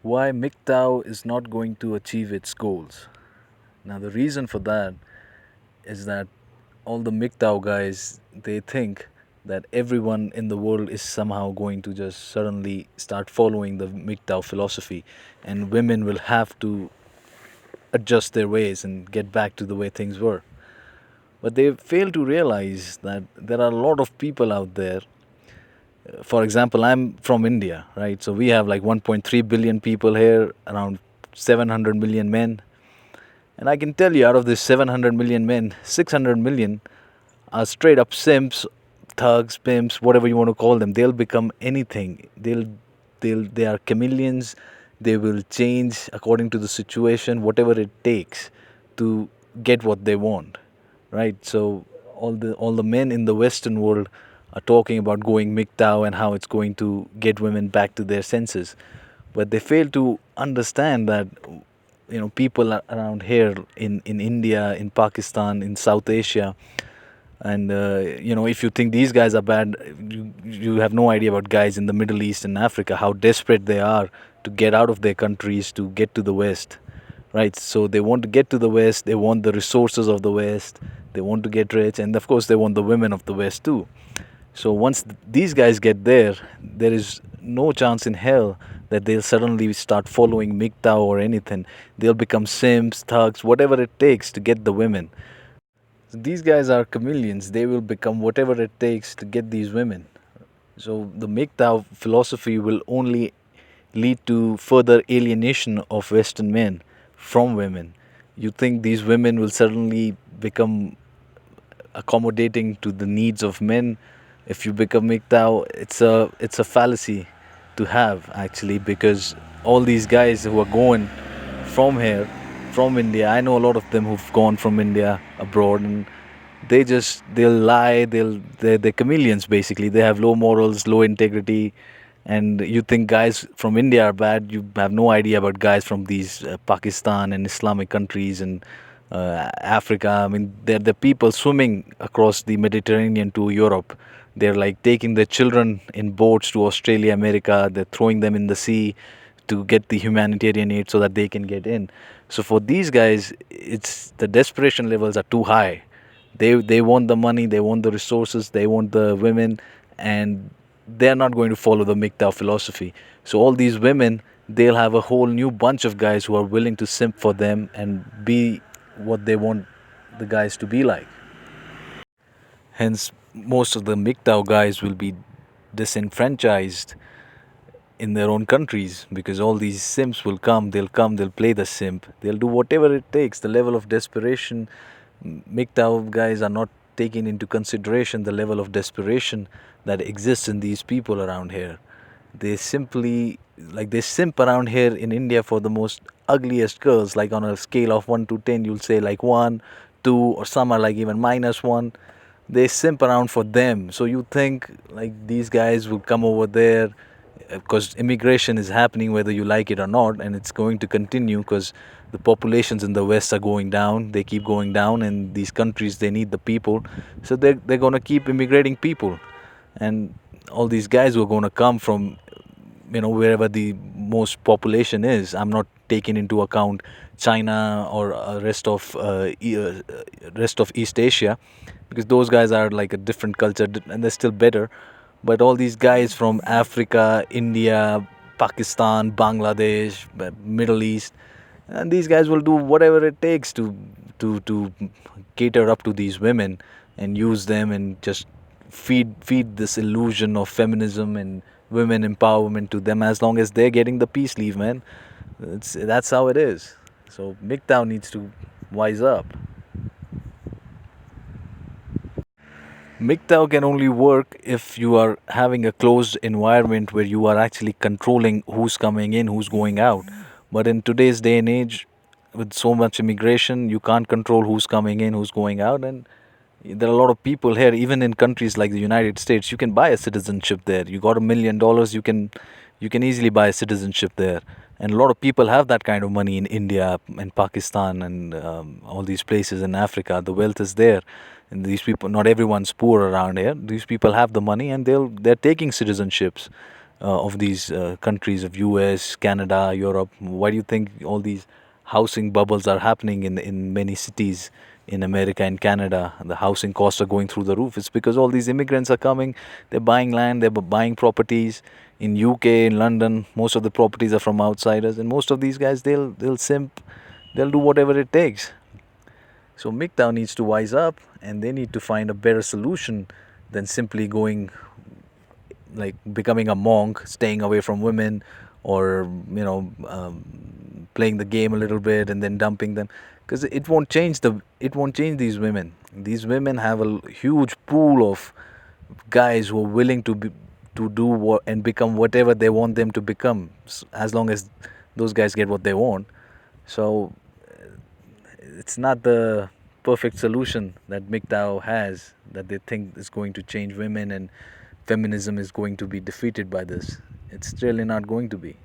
Why MGTOW is not going to achieve its goals. Now, the reason for that is that all the MGTOW guys, they think that everyone in the world is somehow going to just suddenly start following the MGTOW philosophy, and women will have to adjust their ways and get back to the way things were. But they fail to realize that there are a lot of people out there. For example, I'm from India, right? So we have like 1.3 billion people here, around 700 million men. And I can tell you, out of this 700 million men, 600 million are straight up simps, thugs, pimps, whatever you want to call them. They'll become anything. They are chameleons. They will change according to the situation, whatever it takes to get what they want, right? So all the men in the Western world are talking about going MGTOW and how it's going to get women back to their senses, but they fail to understand that people around here in India, in Pakistan, in South Asia, and if you think these guys are bad, you have no idea about guys in the Middle East and Africa, how desperate they are to get out of their countries to get to the West, right? So they want to get to the West, they want the resources of the West, they want to get rich, and of course they want the women of the West too. So once these guys get there, there is no chance in hell that they'll suddenly start following MGTOW or anything. They'll become simps, thugs, whatever it takes to get the women. So these guys are chameleons. They will become whatever it takes to get these women. So the MGTOW philosophy will only lead to further alienation of Western men from women. You think these women will suddenly become accommodating to the needs of men? If you become MGTOW, it's a fallacy to have, actually, because all these guys who are going from here, from India, I know a lot of them who've gone from India abroad, and they'll lie, they're chameleons basically. They have low morals, low integrity, and you think guys from India are bad. You have no idea about guys from these Pakistan and Islamic countries and Africa. I mean, they're the people swimming across the Mediterranean to Europe. They're like taking their children in boats to Australia, America. They're throwing them in the sea to get the humanitarian aid so that they can get in. So for these guys, it's the desperation levels are too high. They want the money, they want the resources, they want the women, and they're not going to follow the MGTOW philosophy. So all these women, they'll have a whole new bunch of guys who are willing to simp for them and be what they want the guys to be like. Hence, most of the MGTOW guys will be disenfranchised in their own countries because all these simps will come, they'll play the simp, they'll do whatever it takes. The level of desperation, MGTOW guys are not taking into consideration the level of desperation that exists in these people around here. They simply, like, they simp around here in India for the most ugliest girls. Like on a scale of 1 to 10, you'll say like 1, 2, or some are like even -1. They simp around for them. So you think like these guys will come over there because immigration is happening whether you like it or not, and it's going to continue because the populations in the West are going down. They keep going down, and these countries, they need the people, so they're going to keep immigrating people. And all these guys who are going to come from wherever the most population is. I'm not taking into account China or rest of East Asia, because those guys are like a different culture and they're still better. But all these guys from Africa, India, Pakistan, Bangladesh, Middle East, and these guys will do whatever it takes to cater up to these women and use them and just feed this illusion of feminism and women empowerment to them. As long as they're getting the peace leave, man, that's how it is. So MGTOW needs to wise up. MGTOW can only work if you are having a closed environment where you are actually controlling who's coming in, who's going out. But in today's day and age, with so much immigration, you can't control who's coming in, who's going out. And there are a lot of people here, even in countries like the United States. You can buy a citizenship there. You got $1 million, you can easily buy a citizenship there. And a lot of people have that kind of money in India and Pakistan and all these places in Africa. The wealth is there, and these people, not everyone's poor around here. These people have the money, and they're taking citizenships of these countries of US, Canada, Europe? Why do you think all these housing bubbles are happening in many cities in America and Canada? The housing costs are going through the roof. It's because all these immigrants are coming, they're buying land, they're buying properties. In UK, in London, most of the properties are from outsiders, and most of these guys, they'll simp, they'll do whatever it takes. So MGTOW needs to wise up, and they need to find a better solution than simply going, like, becoming a monk, staying away from women, or playing the game a little bit and then dumping them, because it won't change these women. These women have a huge pool of guys who are willing to do what and become whatever they want them to become, as long as those guys get what they want. So it's not the perfect solution that MGTOW has, that they think is going to change women and feminism is going to be defeated by this. It's really not going to be.